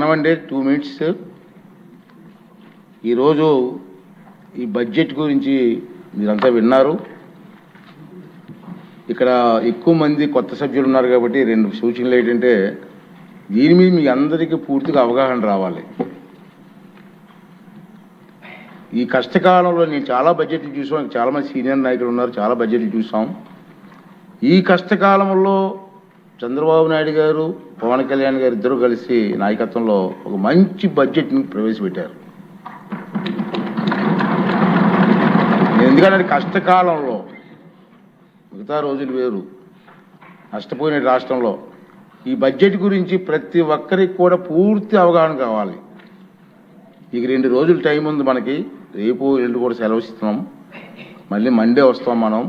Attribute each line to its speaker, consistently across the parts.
Speaker 1: అనవండి 2 minutes. ఈరోజు ఈ budget గురించి మీరంతా విన్నారు. ఇక్కడ ఎక్కువ మంది కొత్త సభ్యులు ఉన్నారు కాబట్టి 2 సూచనలు ఏంటంటే, దీని మీద మీ అందరికీ పూర్తిగా అవగాహన రావాలి. ఈ కష్టకాలంలో నేను చాలా బడ్జెట్లు చూసాం, చాలామంది సీనియర్ నాయకులు ఉన్నారు, చాలా బడ్జెట్లు చూసాం. ఈ కష్టకాలంలో చంద్రబాబు నాయుడు గారు, పవన్ కళ్యాణ్ గారు ఇద్దరు కలిసి నాయకత్వంలో ఒక మంచి బడ్జెట్ని ప్రవేశపెట్టారు. ఎందుకంటే కష్టకాలంలో మిగతా రోజులు వేరు, నష్టపోయిన రాష్ట్రంలో ఈ బడ్జెట్ గురించి ప్రతి ఒక్కరికి కూడా పూర్తి అవగాహన కావాలి. ఇక 2 రోజులు టైం ఉంది మనకి. రేపు ఎల్లుండి కూడా సెలవు ఇస్తున్నాం. మళ్ళీ మండే వస్తాం మనం.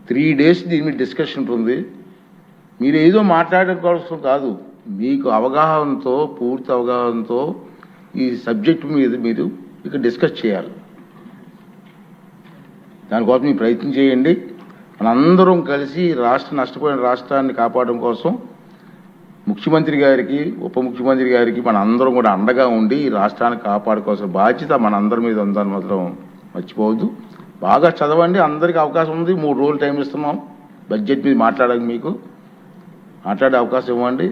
Speaker 1: 3 days దీని మీద డిస్కషన్ ఉంటుంది. మీరు ఏదో మాట్లాడడం కోసం కాదు, మీకు అవగాహనతో, పూర్తి అవగాహనతో ఈ సబ్జెక్టు మీద మీరు ఇక్కడ డిస్కస్ చేయాలి. దానికోసం మీరు ప్రయత్నం చేయండి. మనందరం కలిసి నష్టపోయిన రాష్ట్రాన్ని కాపాడడం కోసం ముఖ్యమంత్రి గారికి, ఉప ముఖ్యమంత్రి గారికి మన అందరం కూడా అండగా ఉండి ఈ రాష్ట్రాన్ని కాపాడుకోవాల్సిన బాధ్యత మన అందరి మీద ఉందని మాత్రం మర్చిపోవద్దు. బాగా చదవండి. అందరికీ అవకాశం ఉంది. 3 రోజులు టైం ఇస్తున్నాం బడ్జెట్ మీద మాట్లాడడానికి. మీకు మాట్లాడే అవకాశం ఇవ్వండి.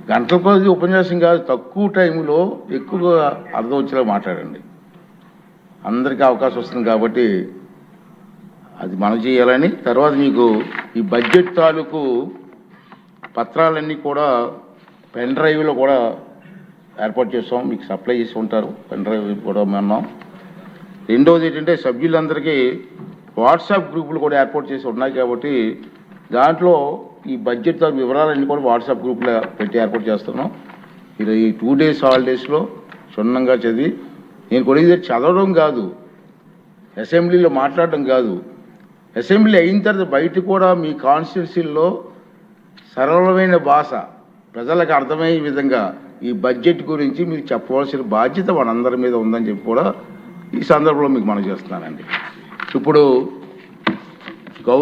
Speaker 1: గంటల కొద్ది ఉపన్యాసం కాదు, తక్కువ టైంలో ఎక్కువగా అర్థం వచ్చేలా మాట్లాడండి. అందరికీ అవకాశం వస్తుంది కాబట్టి అది మనం చేయాలని. తర్వాత మీకు ఈ బడ్జెట్ తాలూకు పత్రాలన్నీ కూడా పెన్ డ్రైవ్లో కూడా ఏర్పాటు చేస్తాం, మీకు సప్లై చేసి ఉంటారు. పెన్ డ్రైవ్ కూడా మనం. రెండవది ఏంటంటే, సభ్యులందరికీ వాట్సాప్ గ్రూపులు కూడా ఏర్పాటు చేసి ఉన్నాయి కాబట్టి దాంట్లో ఈ బడ్జెట్ వివరాలన్నీ కూడా వాట్సాప్ గ్రూప్లో పెట్టి ఏర్పాటు చేస్తున్నాం. మీరు ఈ 2 days హాలిడేస్లో క్షుణ్ణంగా చదివి, నేను కూడా ఇది చదవడం కాదు, అసెంబ్లీలో మాట్లాడడం కాదు, అసెంబ్లీ అయిన తర్వాత బయట కూడా మీ కాన్స్టిట్యున్సీల్లో సరళమైన భాష ప్రజలకు అర్థమయ్యే విధంగా ఈ బడ్జెట్ గురించి మీరు చెప్పవలసిన బాధ్యత మనందరి మీద ఉందని చెప్పి కూడా ఈ సందర్భంలో మీకు మనం చేస్తున్నానండి. ఇప్పుడు గౌరవ